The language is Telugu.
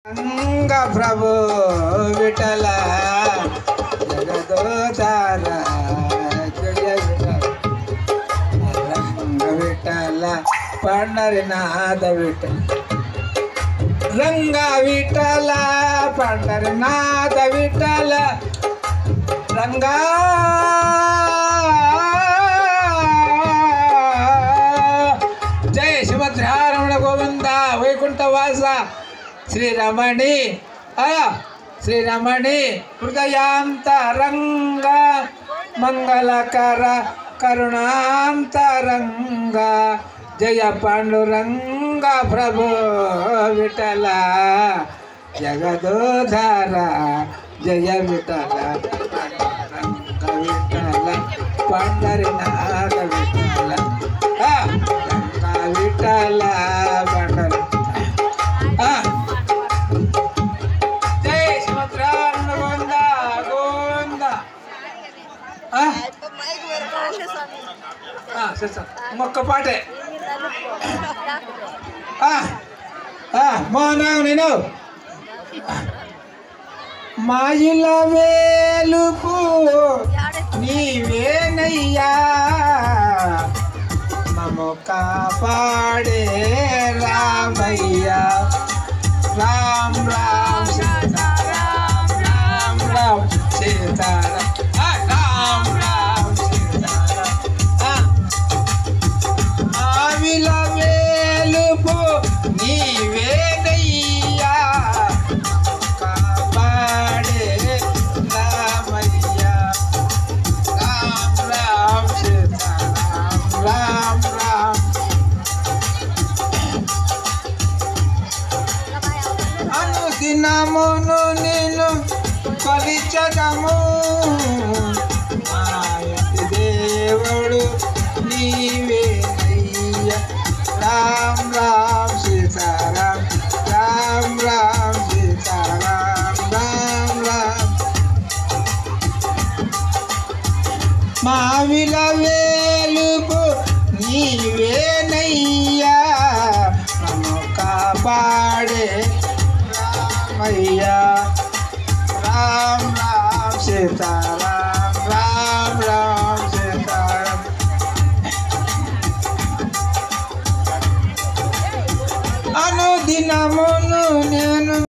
రంగ ప్రభు విఠల జగదోధార జయ రంగ విఠల పండరినాథ విఠల రంగ విఠల పండరినాథ విఠల రంగా జయ సుభద్రారమణ గోవింద వైకుంఠవాస శ్రీరమణి శ్రీరమణి హృదయాంతరంగ మంగళకర కరుణాంతరంగ జయ పాండురంగ ప్రభు విఠల జగదోధార జయ విఠల రంగ విఠల పండరినాథ విఠల రంగ విఠల పండరి జై సుభద్రారమణ గోవింద గోవింద మొక్క పాటే మోనావు నేను మాయిల వేలుపు నీవేనయ్యా మము కాపాడే రామయ్యా రామ్ రామ్ సీతారాం రామ్ రామ్ సీతారాం రామ్ రామ్ సీతారాం మావిల వేలుపు నీవేనయ్యా కాపాడే రామయ్యా రామ్ రామ్ సీతారాం రామ్ రామ్ అనుదినమును నిన్ను కొలిచదము మాయతి దేవుడు నీవేనయ్యా రామ్ రామ్ సీతారాం రామ్ రామ్ సీతారాం రామ్ రామ్ మావిల వేలుపు నీవేనయ్యా మము కాపాడే రామయ్యా రామ్ రామ్ సీతారాం